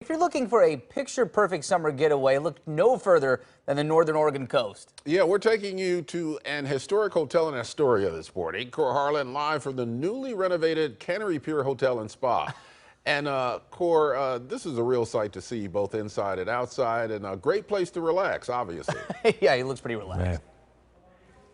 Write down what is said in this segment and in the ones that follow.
If you're looking for a picture-perfect summer getaway, look no further than the Northern Oregon coast. Yeah, we're taking you to an historic hotel in Astoria this morning. Cor Harlan live from the newly renovated Cannery Pier Hotel and Spa. And Cor, this is a real sight to see both inside and outside, and a great place to relax, obviously. Yeah, he looks pretty relaxed. Man.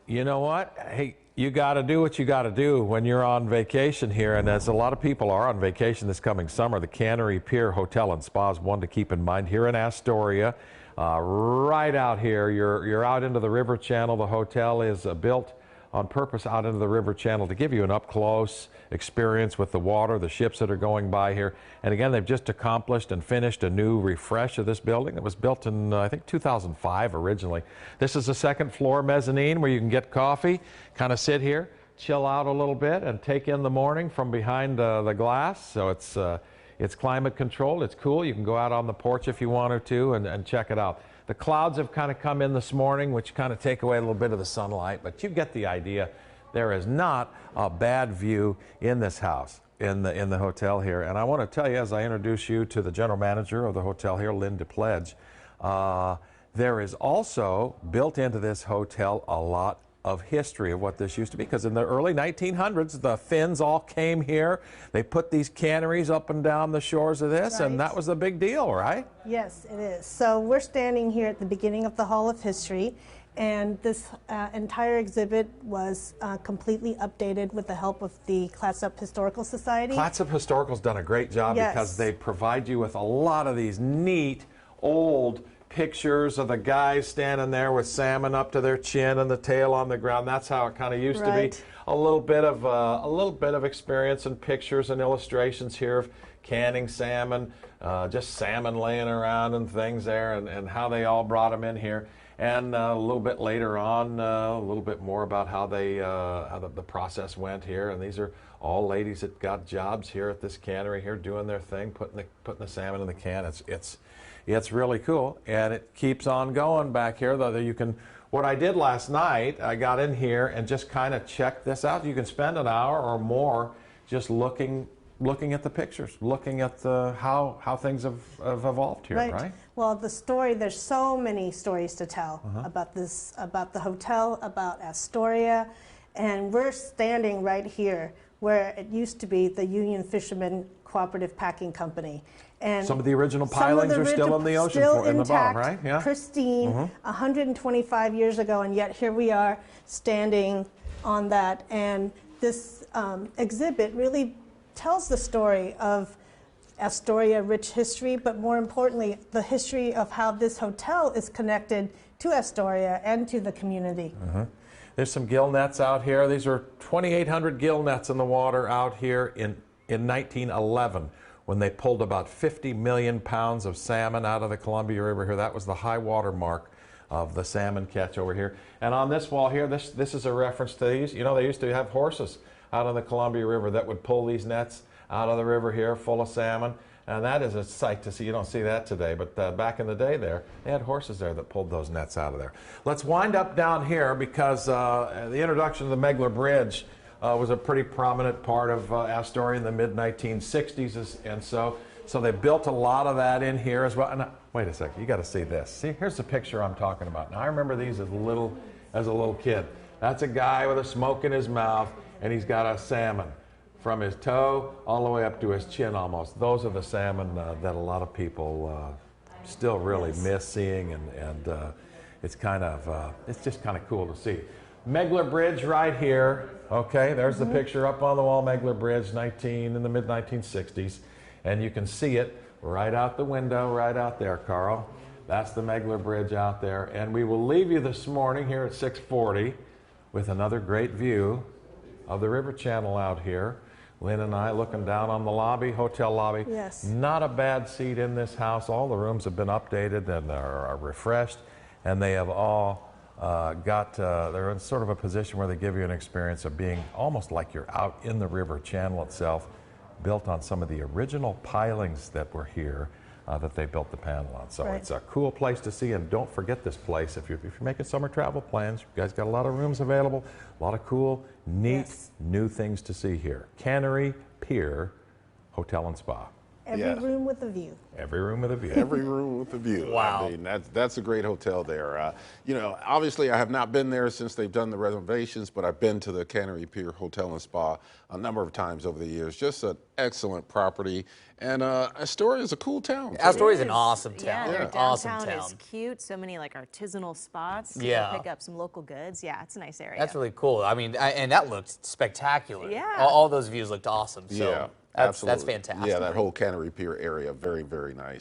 You know what? Hey, you got to do what you got to do when you're on vacation here, and as a lot of people are on vacation this coming summer, the Cannery Pier Hotel and Spa is one to keep in mind here in Astoria. Right out here, you're out into the river channel. The hotel is built on purpose out into the river channel to give you an up-close experience with the water, the ships that are going by here. And again, they've just accomplished and finished a new refresh of this building that was built in, I think, 2005 originally. This is a second floor mezzanine where you can get coffee, kind of sit here, chill out a little bit, and take in the morning from behind the glass. So it's climate controlled, it's cool. You can go out on the porch if you wanted to and check it out. The clouds have kind of come in this morning, which kind of take away a little bit of the sunlight, but you get the idea. There is not a bad view in this house, in the hotel here. And I want to tell you, as I introduce you to the general manager of the hotel here, Lynn DePledge, there is also built into this hotel a lot of history of what this used to be, because in the early 1900s the Finns all came here. They put these canneries up and down the shores of this, and that was a big deal, right? Yes, it is. So we're standing here at the beginning of the Hall of History, and this entire exhibit was completely updated with the help of the Clatsop Historical Society. Clatsop Historical's done a great job because they provide you with a lot of these neat old pictures of the guys standing there with salmon up to their chin and the tail on the ground. That's how it kind of used to be. A little bit of experience and pictures and illustrations here of canning salmon, just salmon laying around and things there, and how they all brought them in here. And a little bit later on, a little bit more about how the process went here. And these are all ladies that got jobs here at this cannery here, doing their thing, putting the salmon in the can. It's really cool, and it keeps on going back here. Though you can, what I did last night, I got in here and just kind of checked this out. You can spend an hour or more just looking at the pictures, looking at how things have evolved here, right? Well, the story, there's so many stories to tell about this, about the hotel, about Astoria, and we're standing right here where it used to be the Union Fishermen Cooperative Packing Company. And some of the original pilings are still in the ocean floor, in the bottom, right? Yeah. Pristine, 125 years ago, and yet here we are standing on that. And this exhibit really tells the story of Astoria, rich history, but more importantly, the history of how this hotel is connected to Astoria and to the community. There's some gill nets out here. These are 2,800 gill nets in the water out here in 1911, when they pulled about 50 million pounds of salmon out of the Columbia River here. That was the high water mark of the salmon catch over here. And on this wall here, this is a reference to these. You know, they used to have horses out on the Columbia River that would pull these nets out of the river here full of salmon. And that is a sight to see. You don't see that today, but back in the day there, they had horses there that pulled those nets out of there. Let's wind up down here, because the introduction of the Megler Bridge was a pretty prominent part of Astoria in the mid-1960s, and so they built a lot of that in here as well. And wait a second, you got to see this. See, here's the picture I'm talking about. Now, I remember these as a little kid. That's a guy with a smoke in his mouth, and he's got a salmon from his toe all the way up to his chin almost. Those are the salmon that a lot of people still really miss seeing, and it's just kind of cool to see. Megler Bridge right here. Okay, there's the picture up on the wall, Megler Bridge, in the mid-1960s. And you can see it right out the window, right out there, Carl. That's the Megler Bridge out there. And we will leave you this morning here at 6:40 with another great view of the river channel out here. Lynn and I looking down on the lobby, hotel lobby. Yes. Not a bad seat in this house. All the rooms have been updated and are refreshed, and they have all they're in sort of a position where they give you an experience of being almost like you're out in the river channel itself, built on some of the original pilings that were here that they built the panel on. So it's a cool place to see, and don't forget this place if you're making summer travel plans. You guys got a lot of rooms available, a lot of cool, neat, new things to see here. Cannery Pier Hotel and Spa. Every Yeah. room with a view. Every room with a view. Every room with a view. Wow. I mean, that's a great hotel there. You know, obviously I have not been there since they've done the renovations, but I've been to the Cannery Pier Hotel and Spa a number of times over the years. Just an excellent property. And Astoria is a cool town. too. Astoria's an It is. awesome Yeah, town. their Awesome downtown town. is cute. So many like artisanal spots. to go Yeah. pick up some local goods. Yeah, it's a nice area. That's really cool. I mean, and that looked spectacular. Yeah. All those views looked awesome. So Yeah, that's absolutely. fantastic. Yeah, that whole Cannery Pier area, very, very nice.